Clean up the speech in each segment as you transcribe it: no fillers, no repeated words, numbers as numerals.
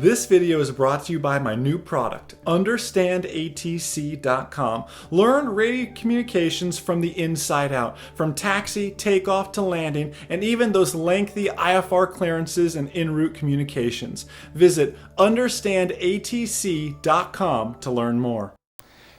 This video is brought to you by my new product, UnderstandATC.com. Learn radio communications from the inside out, from taxi, takeoff to landing, and even those lengthy IFR clearances and en route communications. Visit UnderstandATC.com to learn more.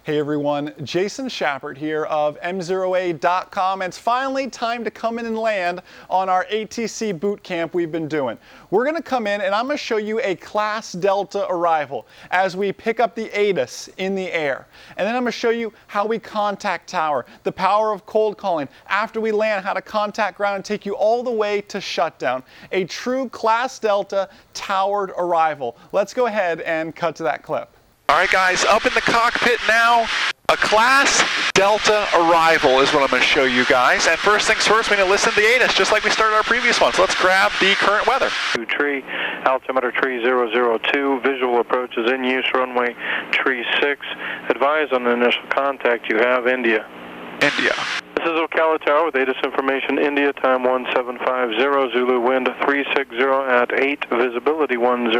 Hey everyone, Jason Shepard here of MzeroA.com, and it's finally time to come in and land on our ATC boot camp we've been doing. We're going to come in and I'm going to show you a Class Delta arrival as we pick up the ATC in the air. And then I'm going to show you how we contact tower, the power of cold calling, after we land, how to contact ground and take you all the way to shutdown. A true Class Delta towered arrival. Let's go ahead and cut to that clip. All right, guys, up in the cockpit now, a Class Delta arrival is what I'm going to show you guys. And first things first, we're going to listen to the ATC, just like we started our previous one. So let's grab the current weather. Tree, altimeter tree 002, visual approach is in use, runway tree 6. Advise on the initial contact you have, India. India. This is Ocala Tower with ATC information, India, time 1750, Zulu wind 360 at 8, visibility 10,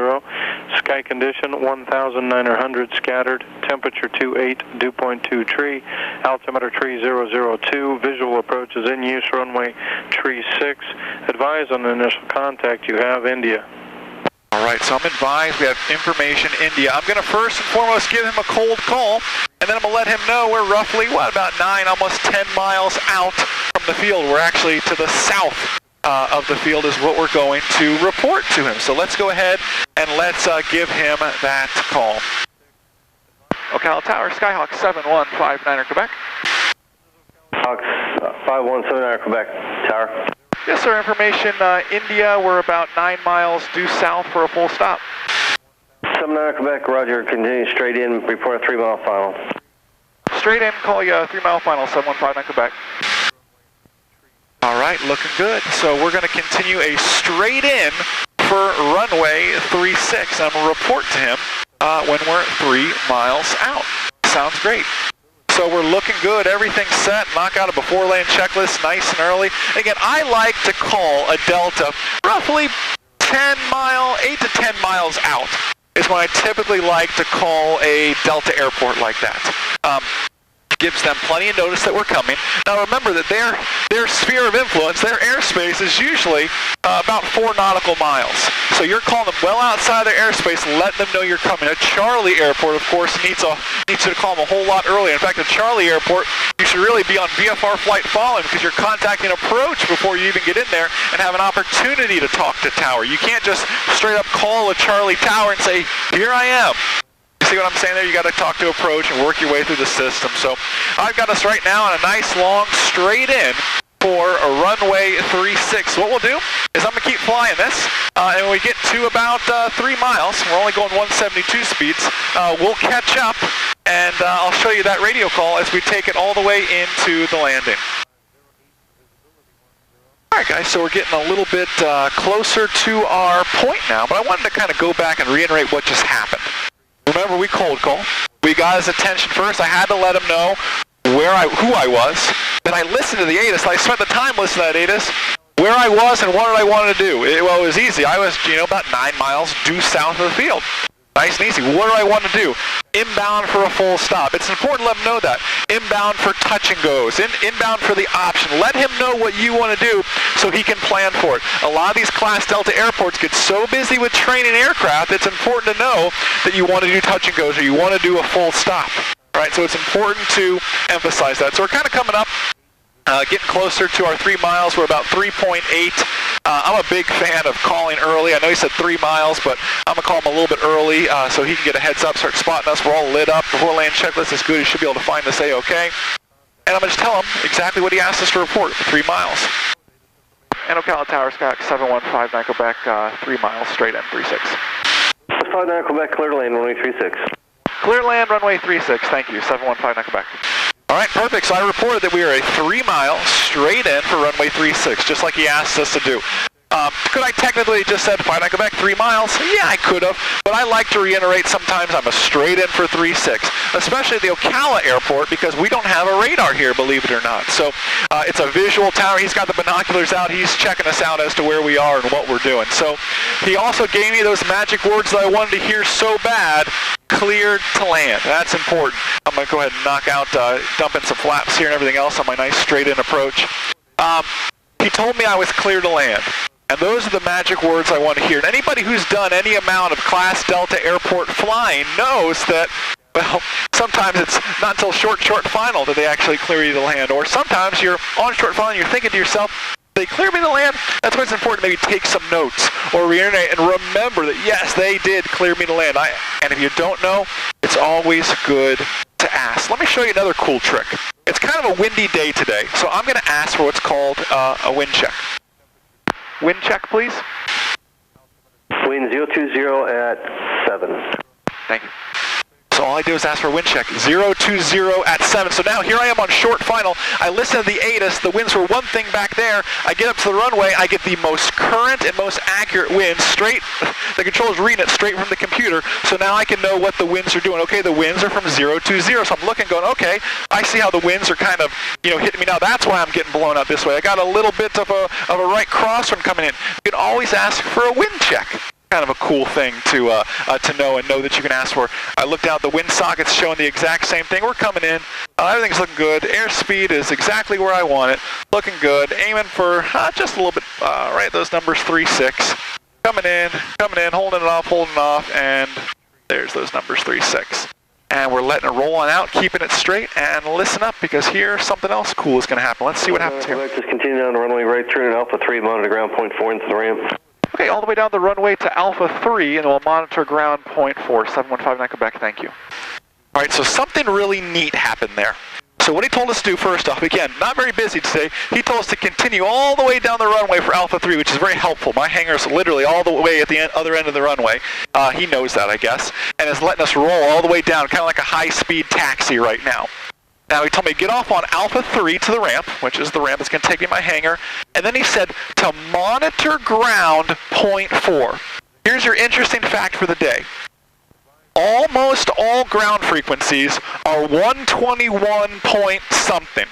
sky condition 1900 scattered, temperature 28, dew point 2 tree, altimeter tree 002, visual approach is in use, runway tree 6. Advise on the initial contact you have, India. All right, so I'm advised we have information, India. I'm going to first and foremost give him a cold call, and then I'm going to let him know we're roughly, about 9, almost 10 miles out from the field. We're actually to the south of the field is what we're going to report to him. So let's go ahead and let's give him that call. Ocala Tower, Skyhawk 7159er, Quebec. Hawk 5179er, Quebec, Tower. Yes, sir. Information, India, we're about 9 miles due south for a full stop. 79er, Quebec, roger, continue straight in, report a 3-mile final. Straight in, call you a 3-mile final, 7159 Quebec. All right, looking good. So we're going to continue a straight in for runway 36. I'm going to report to him when we're 3 miles out. Sounds great. So we're looking good, everything's set, knock out a before land checklist nice and early. Again, I like to call a Delta roughly 8 to 10 miles out is when I typically like to call a Delta airport like that. Gives them plenty of notice that we're coming. Now remember that their sphere of influence, their airspace is usually about 4 nautical miles. So you're calling them well outside their airspace, letting them know you're coming. A Charlie airport, of course, needs you to call them a whole lot earlier. In fact, a Charlie airport, you should really be on VFR flight following because you're contacting approach before you even get in there and have an opportunity to talk to tower. You can't just straight up call a Charlie tower and say, here I am. See what I'm saying there? You got to talk to approach and work your way through the system. So I've got us right now on a nice long straight in for a runway 36. What we'll do is I'm going to keep flying this, and when we get to about 3 miles, we're only going 172 speeds, we'll catch up, and I'll show you that radio call as we take it all the way into the landing. All right, guys, so we're getting a little bit closer to our point now, but I wanted to kind of go back and reiterate what just happened. Remember, we cold call. We got his attention first. I had to let him know who I was. Then I listened to the ATC. I spent the time listening to that ATC, where I was and what I wanted to do. Well, it was easy. I was, about 9 miles due south of the field. Nice and easy. What do I want to do? Inbound for a full stop. It's important to let him know that. Inbound for touch and goes. Inbound for the option. Let him know what you want to do so he can plan for it. A lot of these Class Delta airports get so busy with training aircraft, it's important to know that you want to do touch and goes or you want to do a full stop. All right, so it's important to emphasize that. So we're kind of coming up, getting closer to our 3 miles. We're about 3.8. I'm a big fan of calling early. I know he said 3 miles, but I'm going to call him a little bit early so he can get a heads up, start spotting us. We're all lit up. Before land checklist is good. He should be able to find us A-OK. And I'm going to just tell him exactly what he asked us to report, 3 miles. And Ocala Tower, Skyhawk 7159 Quebec, 3 miles straight in, 36. 59 Quebec, clear land, runway 36. Clear land, runway 36. Thank you, 7159 Quebec. All right, perfect. So I reported that we are a 3 mile straight in for runway 36, just like he asked us to do. Could I technically just said, fine, I go back 3 miles? Yeah, I could have, but I like to reiterate sometimes I'm a straight in for 3.6, especially at the Ocala airport because we don't have a radar here, believe it or not. So it's a visual tower. He's got the binoculars out. He's checking us out as to where we are and what we're doing. So he also gave me those magic words that I wanted to hear so bad, cleared to land. That's important. I'm going to go ahead and knock out, dump in some flaps here and everything else on my nice straight in approach. He told me I was clear to land. And those are the magic words I want to hear. And anybody who's done any amount of Class Delta airport flying knows that, well, sometimes it's not until short final that they actually clear you to land. Or sometimes you're on short final and you're thinking to yourself, they clear me to land? That's why it's important to maybe take some notes or reiterate and remember that, yes, they did clear me to land. And if you don't know, it's always good to ask. Let me show you another cool trick. It's kind of a windy day today, so I'm going to ask for what's called a wind check. Wind check, please. Wind 020 at 7. Thank you. So all I do is ask for a wind check. 020 at 7. So now here I am on short final. I listen to the ATIS. The winds were one thing back there. I get up to the runway. I get the most current and most accurate winds straight. The controller's reading it straight from the computer. So now I can know what the winds are doing. Okay, the winds are from 020. So I'm looking going, okay, I see how the winds are kind of, hitting me now. That's why I'm getting blown out this way. I got a little bit of a right crosswind coming in. You can always ask for a wind check. Kind of a cool thing to know and know that you can ask for. I looked out, the wind socket's showing the exact same thing. We're coming in. Everything's looking good. Airspeed is exactly where I want it. Looking good. Aiming for just a little bit, right, those numbers 3.6. Coming in, holding it off, and there's those numbers 3.6. And we're letting it roll on out, keeping it straight, and listen up because here something else cool is going to happen. Let's see what happens here. Just continue down the runway right through Alpha 3, monitor ground point 4 into the ramp. Okay, all the way down the runway to Alpha 3, and we'll monitor ground point 4, 715 Quebec, thank you. All right, so something really neat happened there. So what he told us to do first off, again, not very busy today, he told us to continue all the way down the runway for Alpha 3, which is very helpful. My hangar is literally all the way at the other end of the runway. He knows that, I guess, and is letting us roll all the way down, kind of like a high-speed taxi right now. Now, he told me to get off on Alpha 3 to the ramp, which is the ramp that's going to take me to my hangar. And then he said to monitor ground point 4. Here's your interesting fact for the day. Almost all ground frequencies are 121 point something.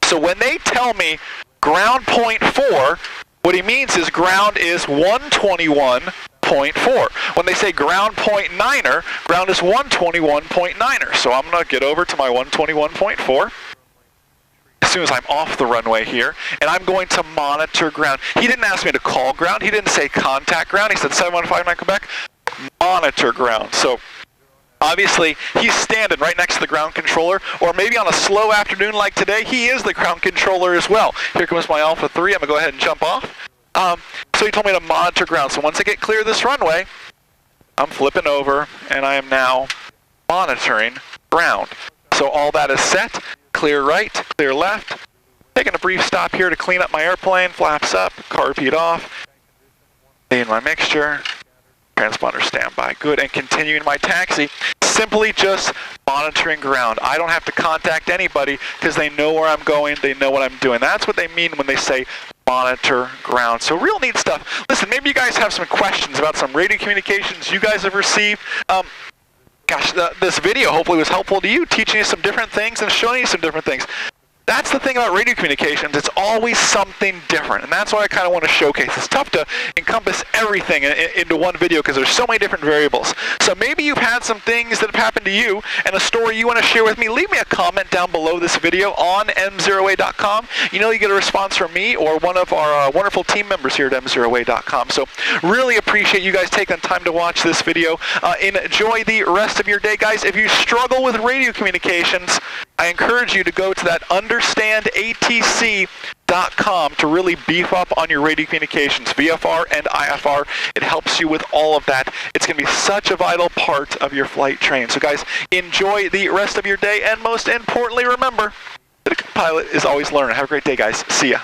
So when they tell me ground point 4, what he means is ground is 121.4. When they say ground point 9er, ground is 121.9er. So I'm going to get over to my 121.4 as soon as I'm off the runway here, and I'm going to monitor ground. He didn't ask me to call ground. He didn't say contact ground. He said 715 Quebec, monitor ground. So obviously, he's standing right next to the ground controller, or maybe on a slow afternoon like today, he is the ground controller as well. Here comes my Alpha 3. I'm going to go ahead and jump off. So he told me to monitor ground. So once I get clear of this runway, I'm flipping over, and I am now monitoring ground. So all that is set. Clear right, clear left. Taking a brief stop here to clean up my airplane. Flaps up, carb heat off. In my mixture. Transponder standby. Good. And continuing my taxi. Simply just monitoring ground. I don't have to contact anybody because they know where I'm going. They know what I'm doing. That's what they mean when they say monitor ground. So real neat stuff. Listen, maybe you guys have some questions about some radio communications you guys have received. This video hopefully was helpful to you, teaching you some different things and showing you some different things. That's the thing about radio communications. It's always something different, and that's what I kind of want to showcase. It's tough to encompass everything into one video because there's so many different variables. So maybe you've had some things that have happened to you and a story you want to share with me. Leave me a comment down below this video on MzeroA.com. You get a response from me or one of our wonderful team members here at MzeroA.com. So really appreciate you guys taking the time to watch this video. Enjoy the rest of your day, guys. If you struggle with radio communications, I encourage you to go to that understandatc.com to really beef up on your radio communications, VFR and IFR. It helps you with all of that. It's going to be such a vital part of your flight training. So guys, enjoy the rest of your day, and most importantly, remember that a pilot is always learning. Have a great day, guys. See ya.